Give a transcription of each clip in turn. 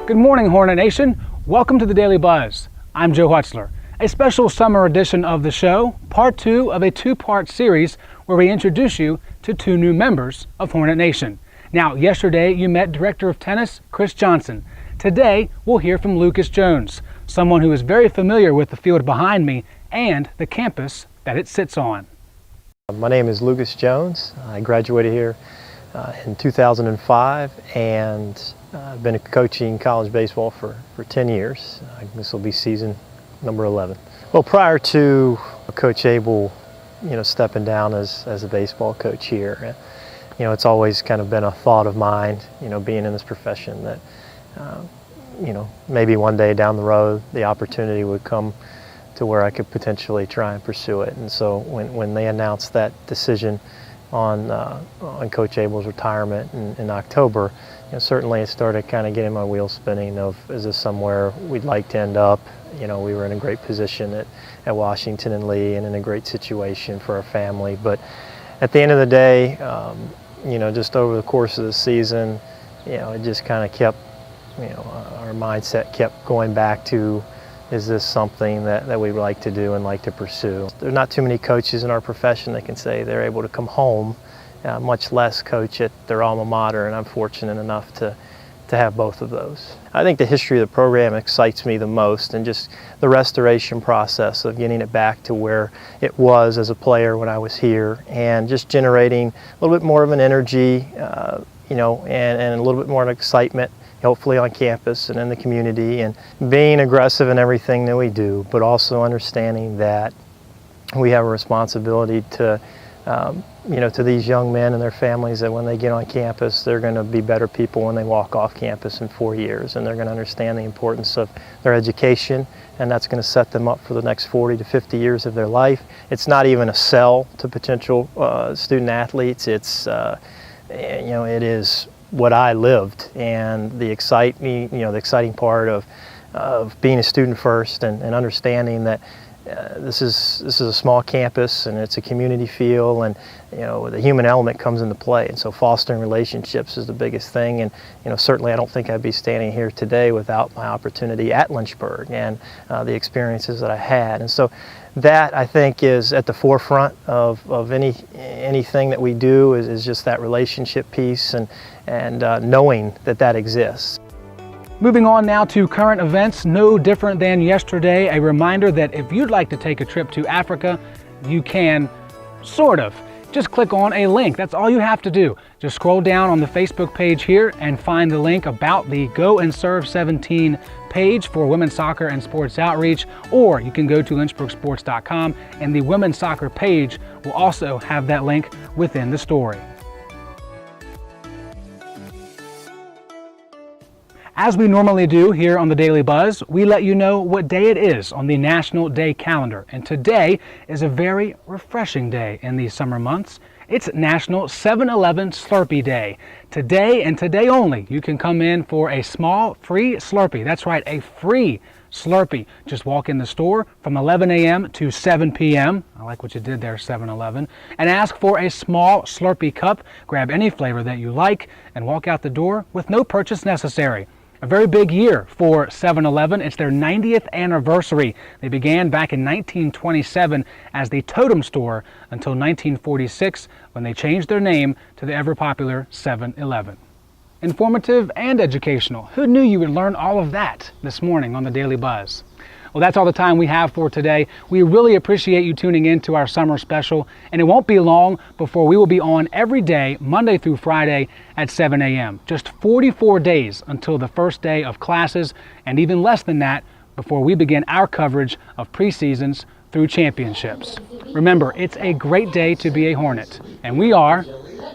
Good morning, Hornet Nation. Welcome to the Daily Buzz. I'm Joe Hutzler. A special summer edition of the show, part 2 of a 2-part series where we introduce you to 2 new members of Hornet Nation. Now, yesterday you met Director of Tennis Chris Johnson. Today we'll hear from Lucas Jones, someone who is very familiar with the field behind me and the campus that it sits on. My name is Lucas Jones. I graduated here in 2005 and I've been coaching college baseball for 10 years. This will be season number 11. Well, prior to Coach Abel, stepping down as a baseball coach here, it's always kind of been a thought of mine, being in this profession that, maybe one day down the road the opportunity would come to where I could potentially try and pursue it. And so when they announced that decision on Coach Abel's retirement in October, certainly it started kind of getting my wheels spinning of, is this somewhere we'd like to end up? We were in a great position at Washington and Lee and in a great situation for our family. But at the end of the day, just over the course of the season, it just kind of kept, our mindset kept going back to, is this something that we would like to do and like to pursue? There's not too many coaches in our profession that can say they're able to come home, much less coach at their alma mater, and I'm fortunate enough to have both of those. I think the history of the program excites me the most, and just the restoration process of getting it back to where it was as a player when I was here, and just generating a little bit more of an energy, and a little bit more of excitement, hopefully on campus and in the community, and being aggressive in everything that we do, but also understanding that we have a responsibility to to these young men and their families, that when they get on campus, they're going to be better people when they walk off campus in 4 years, and they're going to understand the importance of their education, and that's going to set them up for the next 40 to 50 years of their life. It's not even a sell to potential student athletes. It's it is what I lived, and the exciting part of being a student first and understanding that this is a small campus and it's a community feel, and the human element comes into play, and so fostering relationships is the biggest thing. And certainly I don't think I'd be standing here today without my opportunity at Lynchburg and the experiences that I had. And so that, I think, is at the forefront of anything that we do, is just that relationship piece and knowing that exists. Moving on now to current events, no different than yesterday. A reminder that if you'd like to take a trip to Africa, you can, sort of. Just click on a link. That's all you have to do. Just scroll down on the Facebook page here and find the link about the Go and Serve 17 page for women's soccer and sports outreach, or you can go to lynchburgsports.com, and the women's soccer page will also have that link within the story. As we normally do here on the Daily Buzz, we let you know what day it is on the National Day calendar. And today is a very refreshing day in these summer months. It's National 7-Eleven Slurpee Day. Today and today only, you can come in for a small free Slurpee. That's right, a free Slurpee. Just walk in the store from 11 a.m. to 7 p.m. I like what you did there, 7-Eleven. And ask for a small Slurpee cup. Grab any flavor that you like and walk out the door with no purchase necessary. A very big year for 7-Eleven. It's their 90th anniversary. They began back in 1927 as the Totem Store until 1946, when they changed their name to the ever-popular 7-Eleven. Informative and educational. Who knew you would learn all of that this morning on the Daily Buzz? Well, that's all the time we have for today. We really appreciate you tuning in to our summer special, and it won't be long before we will be on every day, Monday through Friday at 7 a.m. Just 44 days until the first day of classes, and even less than that before we begin our coverage of preseasons through championships. Remember, it's a great day to be a Hornet, and we are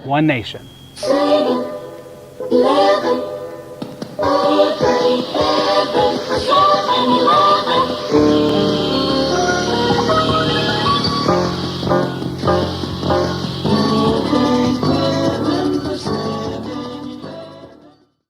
One Nation. 7-Eleven.